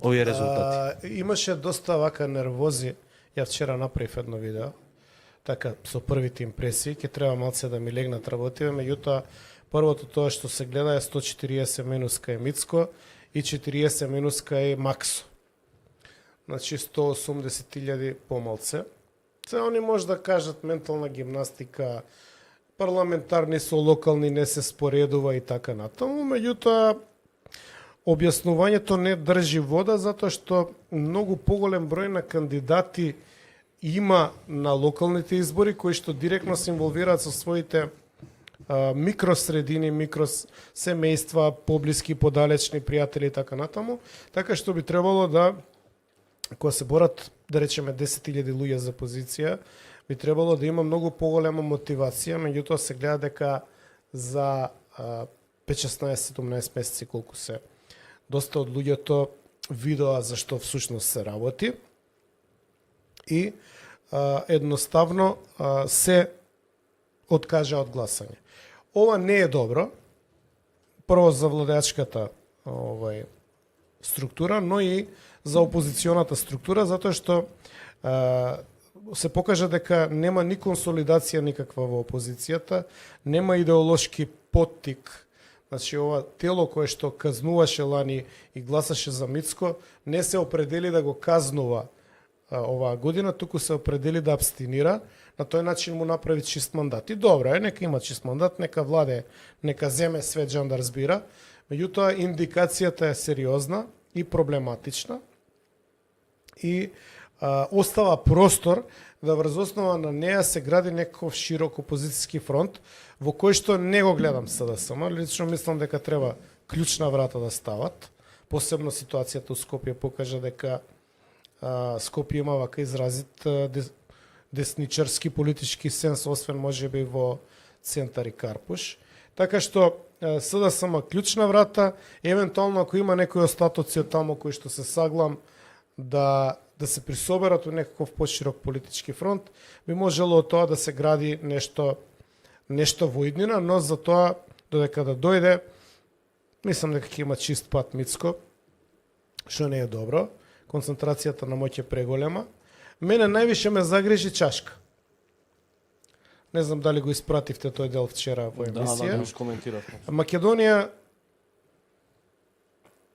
овие резултати? Имаше доста вака нервози. Ја вчера направив едно видео, така со првите импресии, ќе треба малце да ми легнат работиве, меѓутоа првото тоа што се гледа е 140 минус кај Мицко и 40 минус кај Максо. Значи 180.000 помалце. Се они може да кажат ментална гимнастика, парламентарни со локални не се споредува и така натаму, меѓутоа објаснувањето не држи вода затоа што многу поголем број на кандидати има на локалните избори кои што директно се инволвираат со своите микросредини, микросемејства, поблиски, подалечни пријатели и така натаму, така што би требало да кога се борат, да речеме 10.000 луѓе за позиција, би требало да има многу поголема мотивација, меѓутоа се гледа дека за 5-16-17 месеци колку се доста од луѓето видоа за што всушност се работи и едноставно се откажа од гласање. Ова не е добро, прво за владеачката структура, но и за опозиционата структура, затоа што се покажа дека нема ни консолидација никаква во опозицијата, нема идеолошки поттик. Значи, ова тело кое што казнуваше лани и гласаше за Мицко, не се определи да го казнува оваа година, туку се определи да абстинира, на тој начин му направи чист мандат. И добро е, нека има чист мандат, нека владе, нека земе свет жан да разбира, меѓутоа индикацијата е сериозна и проблематична и остава простор да врз основа на неја се гради некој широк опозицијски фронт во кој што не го гледам СДСМ. Лично мислам дека треба клучна врата да стават. Посебно ситуацијата у Скопје покажа дека Скопје има вака изразит десничарски политички сенс, освен можеби во Центар и Карпуш. Така што СДСМ клучна врата, евентуално ако има некои остатоци од таму кои што се саглам да се присоберат у некаков поширок политички фронт, би можело од тоа да се гради нешто во иднина, но за тоа додека да дојде, мислам дека ќе има чист пат Мицко, што не е добро. Концентрацијата на моќ е преголема. Мене највише ме загрижи Чашка. Не знам дали го испративте тој дел вчера во емисија. Да, го коментиравме. Македонија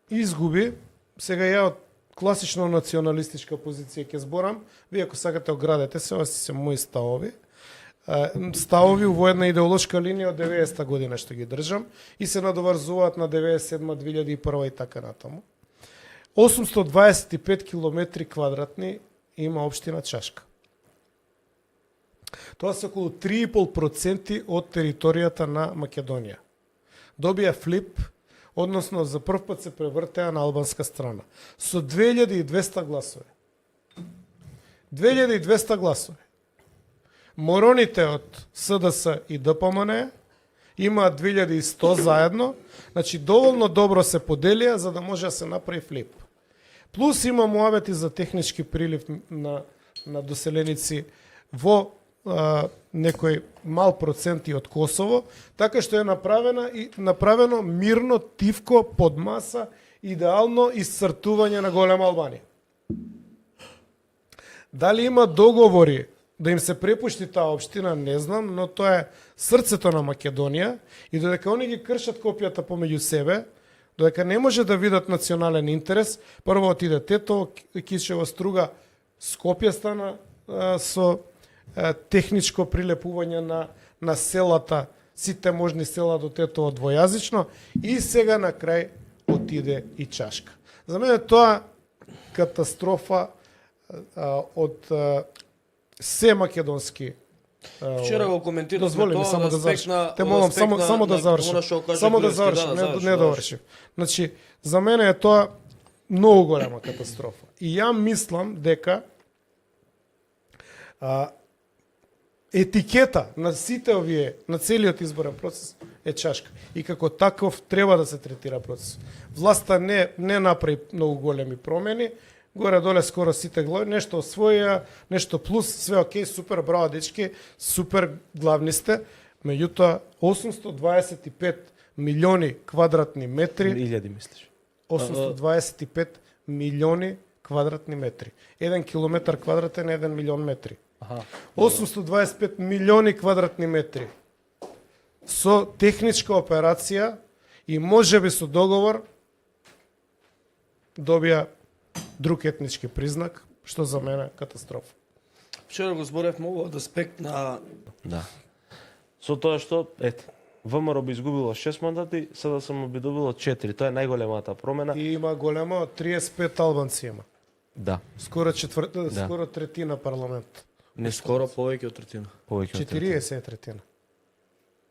изгуби, сега ја од класично националистичка позиција ќе зборам, вие ако сакате оградете се, ова се мои ставови. Ставови во една идеолошка линија од 90-та година што ги држам и се надоврзуваат на 97-та, 2001 и така натаму. 825 километри квадратни има општина Чашка. Тоа се околу 3,5% од територијата на Македонија. Добија флип, односно за прв пат се превртеа на албанска страна. Со 2200 гласови. 2200 гласови. Мороните од СДС и ДПМН имаат 2100 заедно, значи доволно добро се поделија за да може да се направи флип. Плюс има муабети за технички прилив на доселеници во некој мал проценти од Косово, така што е направено мирно, тивко, под маса, идеално исцртување на голема Албанија. Дали има договори да им се препушти таа општина, не знам, но тоа е срцето на Македонија и додека они ги кршат копијата помеѓу себе, додека не може да видат национален интерес, прво отиде Тето, Кичево, Струга, Скопје стана со техничко прилепување на селата, сите можни села до Тетово двојазично и сега на крај отиде и Чашка. За мене тоа катастрофа од се македонски. Вчера го коментиравме тоа, само да завршим. Те молам само да завршим. Само да завршим, не довршим. Значи, за мене е тоа многу голема катастрофа. И ја мислам дека етикета на сите овие, на целиот изборен процес е Чашка. И како таков треба да се третира процес. Власта не направи многу големи промени, горе-доле скоро сите глави, нешто освоија, нешто плюс, све окей, супер, браво дечки, супер главни сте, меѓутоа 825 милиони квадратни метри, 1000 мислиш. 825 милиони квадратни метри. 1 километар квадратен е 1 милион метри. Аха. 825 милиони квадратни метри. Со техничка операција и можеби со договор добија друг етнички признак, што за мене е катастрофа. Вчера го зборев многу од аспект на Да. Со тоа што, ете, ВМРО би изгубило 6 мандати, СДСМ би добило 4. Тоа е најголемата промена. И има големо, 35 албанци има. Да, Скоро четврта, Да. скоро третина парламент. не скоро повеќе од третина. повеќе од 40 е третина.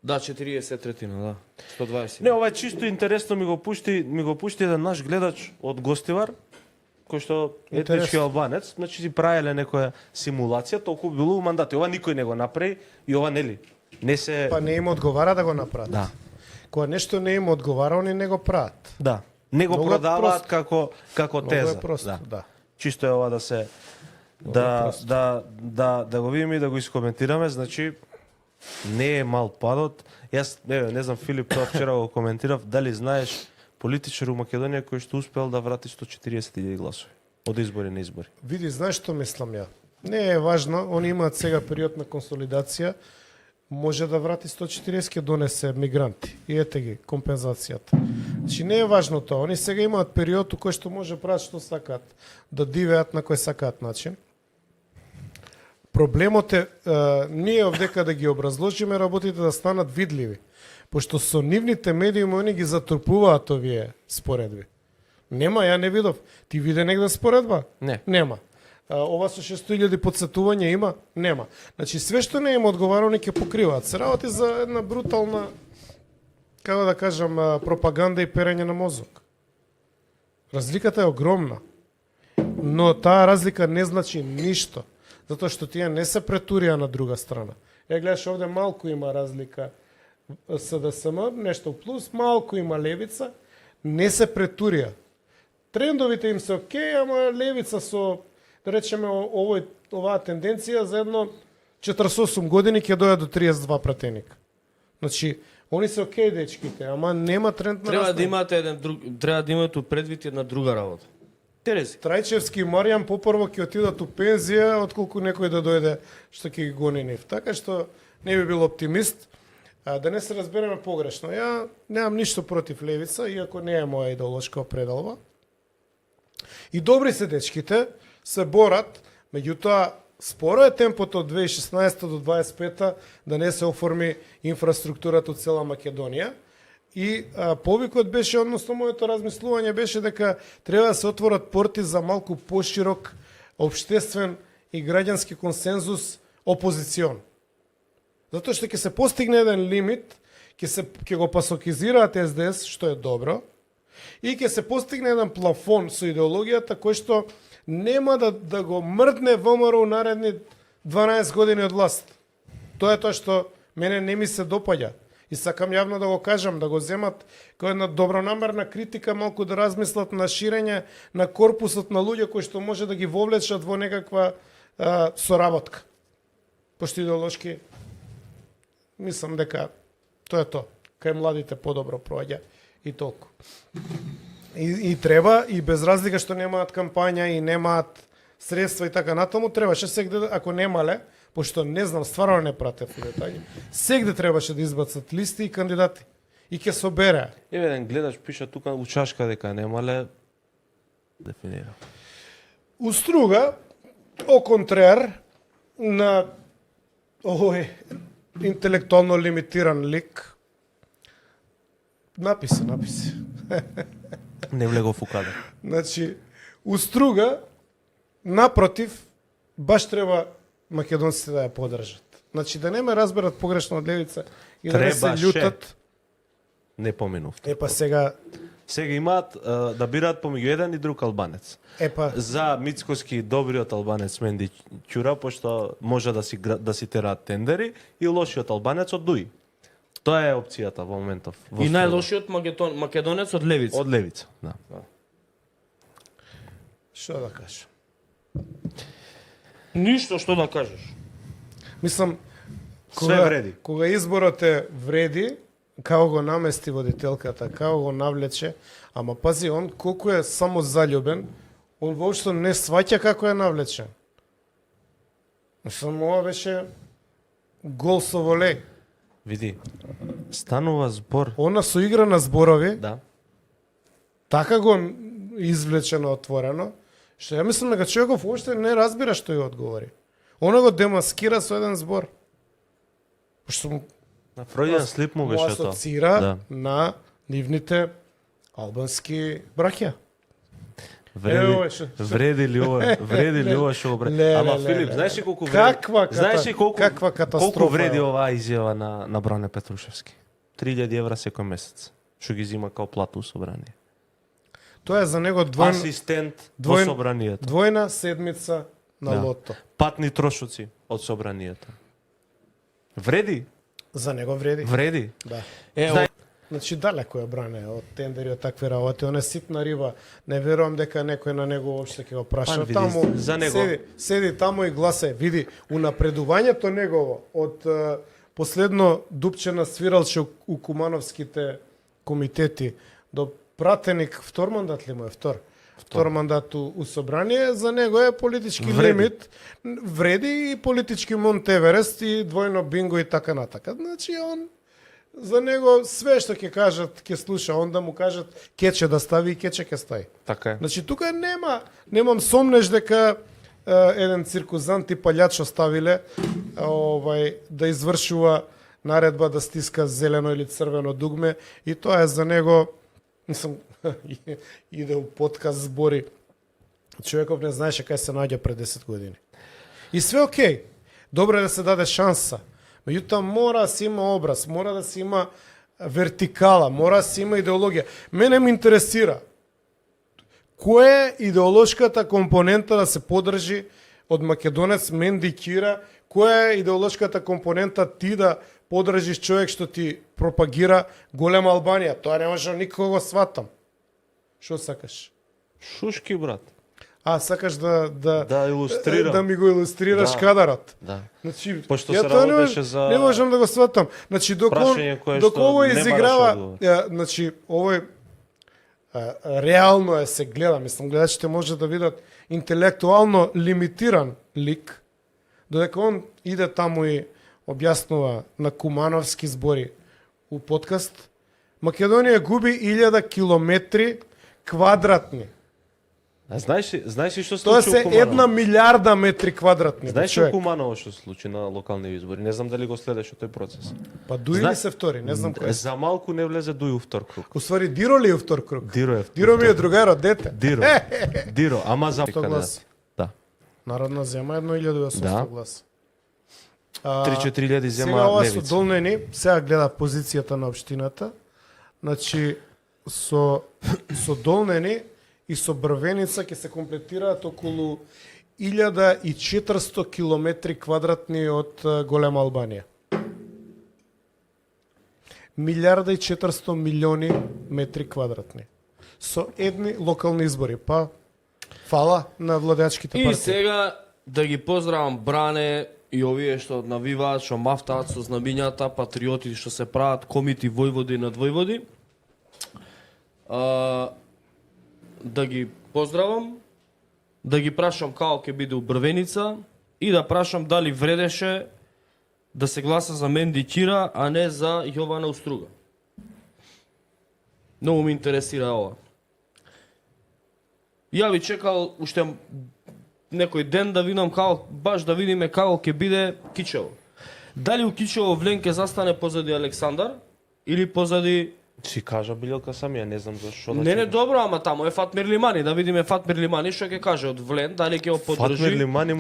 Да, 40 третина, да. 120. Не, ова е чисто интересно, ми го пушти еден наш гледач од Гостивар, кој што е етнички Интересно. албанец, значи си правеле некоја симулација, толку било мандати. Ова никој не го направи и ова нели не се Па не им одговара да го направат. Да. Кога нешто не им одговара, они не го прават. Да, не го Многу е продаваат просто. како Много теза. е просто, Да. да. Чисто е ова да се да го видиме и да го искоментираме, значи не е мал падот. Јас не знам, Филип тоа вчера го коментирав, дали знаеш политичар у Македонија кој што успел да врати 140.000 гласови од избори на избори. Види, знаеш што мислам ја? Не е важно, они имаат сега период на консолидација, може да врати 140 ке донесе мигранти. И ете ги, компензацијата. Значи не е важно тоа. Они сега имаат период у кој што може прават што сакаат, да дивеат на кој сакаат начин. Проблемот е, ние овдека да ги образложиме работите да станат видливи, пошто со нивните медиуми они ги затрупуваат овие споредби. Нема, ја не видов. Ти виде негде споредба? Не. Нема. Ова со 600.000 подсетувања има? Нема. Значи све што не им одговара, они ќе покриваат. Се работи за една брутална, како да кажам, пропаганда и перење на мозок. Разликата е огромна. Но таа разлика не значи ништо, затоа што тие не се претурија на друга страна. Ја гледаш овде малку има разлика СДСМ, нешто плюс, малку има левица, не се претурија. Трендовите им се окей, ама левица со, да речеме, оваа тенденција за едно 48 години ќе дојде до 32 пратеника. Значи, они се окей дечките, ама нема тренд на Треба да растење. имате еден друг, треба да имате предвид една друга работа. Терези. Трајчевски и Маријан попрво ќе отидат у пензија, отколку некој да дојде што ќе ги гони нив. Така што не би бил оптимист. Да не се разбереме погрешно. Ја немам ништо против левица, иако не е моја идеолошка определба. И добри се дечките, се борат, меѓутоа споро е темпото од 2016 до 2025 да не се оформи инфраструктурата од цела Македонија. И повикот беше, односно моето размислување беше дека треба да се отворат порти за малку поширок општествен и граѓански консензус опозицион. Затоа што ќе се постигне еден лимит, ќе го пасокизираат СДС, што е добро, и ќе се постигне еден плафон со идеологијата кој што нема да го мрдне ВМРО наредни 12 години од власт. Тоа е тоа што мене не ми се допаѓа. И сакам јавно да го кажам, да го земат како една добронамерна критика, малку да размислат на ширење на корпусот на луѓе кои што може да ги вовлечат во некаква соработка. Пошто идеолошки мислам дека тоа е тоа. Кај младите подобро проаѓа и толку. И треба, и без разлика што немаат кампања и немаат средства и така натаму, требаше сегде, ако немале, пошто не знам, стварно не пратев у детаљи, сегде требаше да избацат листи и кандидати. И ќе собереа. Еве еден гледач пиша тука у чашка дека немале дефинира. Уструга, о контрер на овој интелектуално лимитиран лик, написи. Не влегов у кадар. Значи, уструга, напротив, баш треба македонците да ја подржат. Значи, да не ме разберат погрешно од левица и да не се Требаше. љутат. Не поминувте. Епа сега, Сега имаат да бираат помеѓу еден и друг албанец. епа, За Мицкоски добриот албанец Менди Ќура, пошто може да си тераат тендери, и лошиот албанец од Дуи. Тоа е опцијата во моментов. И најлошиот македонец од левица. од левица, да. што да кажам? Ништо што да кажеш. Мислам, Све вреди. Кога изборот е вреди, како го намести водителката, како го навлече, ама пази, он колку е само заљубен, он воопшто не сваќа како е навлечен. Мислам, ова беше гол со волеј. Види, станува збор. Она со игра на зборови, Да. така го извлечено отворено, што ја мислам дека човеков още не разбира што ја одговори. Она го демаскира со еден збор. Пошто му На Фројден слип му беше тоа. асоцира Да. на нивните албански браќа. Вреди ли ова што го бреди? Ама Филип, знаеш ли колку вреди? Знаеш ли каква катастрофа? колку вреди оваа изјава на Бране Петрушевски? 3000 евра секој месец. Што ги зима као плата у собрание. Тоа е за него Асистент во собранието. двојна седмица на Да. лото. Патни трошоци од собранието. Вреди? За него вреди. Вреди. Да. Знај- Значи далеко е Бране од тендери, од такви работи. Он е ситна риба. Не верувам дека некој на него воопшто ќе го праша. Види, Таму за него. седи таму и гласе. Види, унапредувањето негово од последно дупче на свиралче у Кумановските комитети до пратеник, втор мандат ли му е? Втор мандат у собрание, за него е политички лимит, вреди и политички Монтеверест и двојно бинго и така натака. Значи он за него све што ќе кажат, ќе слуша, он да му кажат кече да стави и кече ќе стави. Така е. Значи тука немам сомнеш дека еден циркузант и палјач оставиле да извршува наредба да стиска зелено или црвено дугме и тоа е за него, мислам, иде у подкаст збори. Човеков не знаеше кај се наоѓа пред 10 години. И све окей. Добро е да се даде шанса. Меѓутоа мора да се има образ, мора да се има вертикала, мора да се има идеологија. Мене ме интересира која е идеолошката компонента да се подржи од македонец Менди Кира, која е идеолошката компонента ти да подржиш човек што ти пропагира голема Албанија. Тоа не можам никога го сватам. Што сакаш? Шушки, брат. Сакаш да илустрирам. Да ми го илустрираш Да. кадарот. Да. Значи, Пошто ја се тоа работеше за не можам да го сватам. Значи, прашање кое док што овој не изиграва, бараш значи, овој реално се гледа, мислам, гледачите може да видат интелектуално лимитиран лик, додека он иде таму и објаснува на кумановски збори у подкаст, Македонија губи 1000 километри квадратни. Знаеш ли што Тоа случи се у Куманово? 1 милиарда метри квадратни. Знаеш ли човек. у Куманово што се случи на локални избори? Не знам дали го следеше тој процес. Па Дуи ли се втори, не знам кој. За малку не влезе Дуи у втор круг. Уствари Диро ли е втор круг? Диро е. Диро ми е другарот, дете. Диро, ама за Сто глас. Да. Народна зема 1800 Да. глас. 3-4 зема Сега ова со левица. Долнени, сега гледа позицијата на општината. Значи со Долнени и со Брвеница ќе се комплетираат околу 1400 километри квадратни од голема Албанија. 1.400 милиони метри квадратни. Со едни локални избори. Па, фала на владеачките И партии. сега да ги поздравам Бране и овие што навиваат, што мафтаат со знамињата, патриоти што се прават, комити војводи над војводи. Да ги поздравам, да ги прашам како ќе биде у Брвеница и да прашам дали вредеше да се гласа за Менди Кира, а не за Јована Уструга. Многу ме интересира ова. Ја би чекал уште некој ден да видам како, баш да видиме како ќе биде Кичево. Дали у Кичево Влен ќе застане позади Александар или позади... Си кажа Билјелка самија, не знам зашо да Не, чекам. добро, ама таму е Фатмир Лимани, да видиме Фатмир Лимани што ќе каже од Влен, дали ќе го Фатмир поддржи Лимани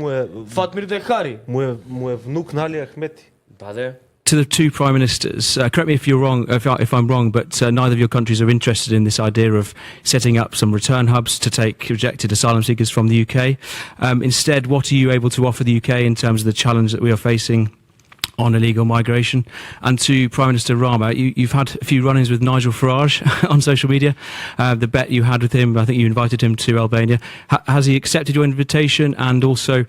Фатмир Дехари. му е внук на Али Ахмети. Даде. To the two prime ministers, correct me if you're wrong, if I'm wrong, but neither of your countries are interested in this idea of setting up some return hubs to take rejected asylum seekers from the UK. Instead, what are you able to offer the UK in terms of the challenge that we are facing on illegal migration? And to Prime Minister Rama, you've had a few run-ins with Nigel Farage on social media. The bet you had with him, I think you invited him to Albania. Has he accepted your invitation? And also,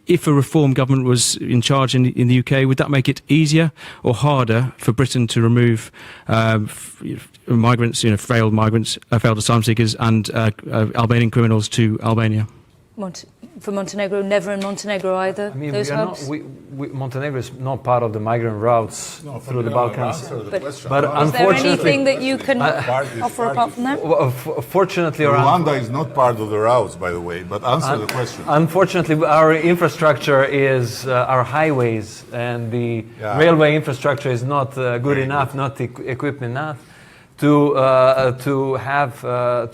if a reform government was in charge in the UK, would that make it easier or harder for Britain to remove migrants, failed asylum seekers and Albanian criminals to Albania? For Montenegro, never in Montenegro either. I mean, those we are hubs. not, Montenegro is not part of the migrant routes through the Balkans. But Is there unfortunately, anything that you can offer apart from that? Fortunately, Rwanda is not part of the routes, by the way, but answer the question. unfortunately, our infrastructure is our highways, and the railway infrastructure is not good enough, not equipped enough to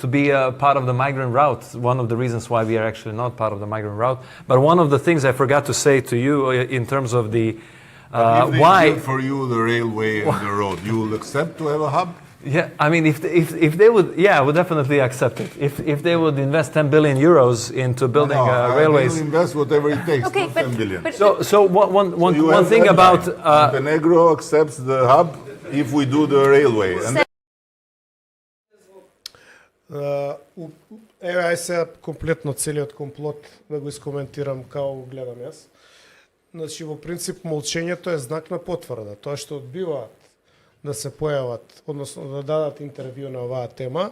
be a part of the migrant route. One of the reasons why we are actually not part of the migrant route. But one of the things I forgot to say to you in terms of the If they why. build for you the railway and the road, you will accept to have a hub? Yeah, I mean, if they would, I would definitely accept it. If they would invest 10 billion euros into building railways. They will invest whatever it takes, Okay, not but- 10 billion. but- So You one have thing that about line. Montenegro accepts the hub if we do the railway. And Еве, ај сега комплетно целиот комплот да го искоментирам како го гледам јас. Значи, во принцип, молчењето е знак на потврда. Тоа што одбиваат да се појават, односно да дадат интервју на оваа тема,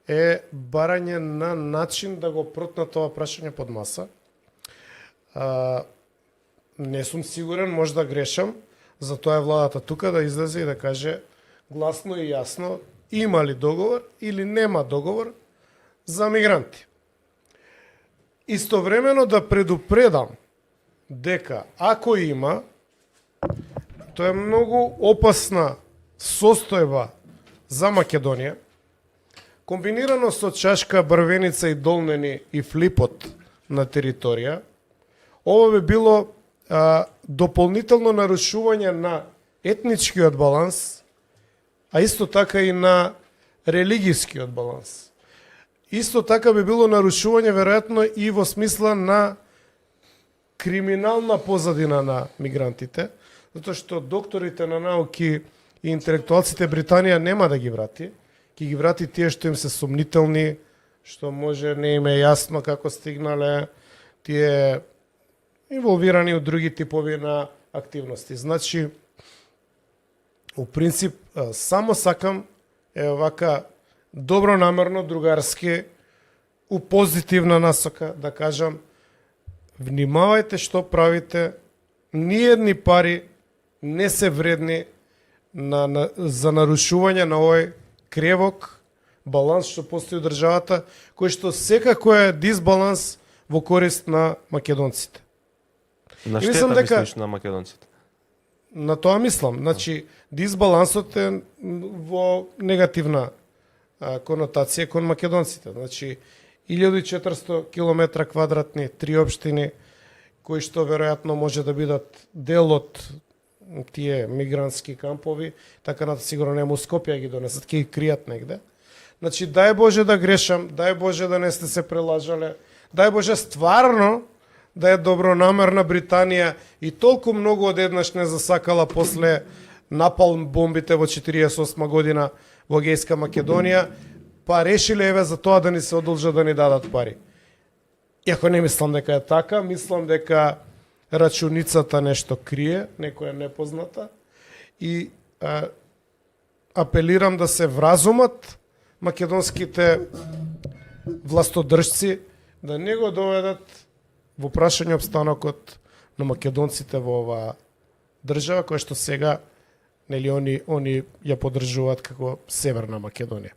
е барање на начин да го протнат ова прашање под маса. Не сум сигурен, може да грешам, затоа е владата тука да излезе и да каже гласно и јасно има ли договор или нема договор за мигранти. Истовремено да предупредам дека ако има, тоа е многу опасна состојба за Македонија, комбинирано со чашка, брвеница и долнени и флипот на територија, ова би било дополнително нарушување на етничкиот баланс, а исто така и на религискиот баланс. Исто така би било нарушување веројатно и во смисла на криминална позадина на мигрантите, затоа што докторите на науки и интелектуалците Британија нема да ги врати, ќе ги врати тие што им се сомнителни, што може не им е јасно како стигнале, тие инволвирани од други типови на активности. Значи, у принцип, само сакам вака добронамерно, другарски, у позитивна насока да кажам, внимавајте што правите, ниедни пари не се вредни за нарушување на овој кревок баланс што постои у државата, кој што секако е дисбаланс во корист на македонците. На И мислам штета дека- мислиш на македонците? На тоа мислам. Значи, дисбалансот е во негативна конотација кон македонците. Значи, 1400 километра квадратни, 3 општини, кои што веројатно може да бидат дел од тие мигрантски кампови, така на сигурно нема у Скопје ги донесат, ќе ги кријат негде. Значи, дај Боже да грешам, дај Боже да не сте се прелажале, дај Боже стварно да е добронамерна Британија и толку многу одеднаш не засакала после напалм бомбите во 48 година во Егејска Македонија, па решиле еве за тоа да ни се одолжа да ни дадат пари. Иако не мислам дека е така, мислам дека рачуницата нешто крие, некоја непозната, и апелирам да се вразумат македонските властодржци, да не го доведат во прашање обстанокот на македонците во оваа држава, која што сега нели они ја поддржуваат како Северна Македонија.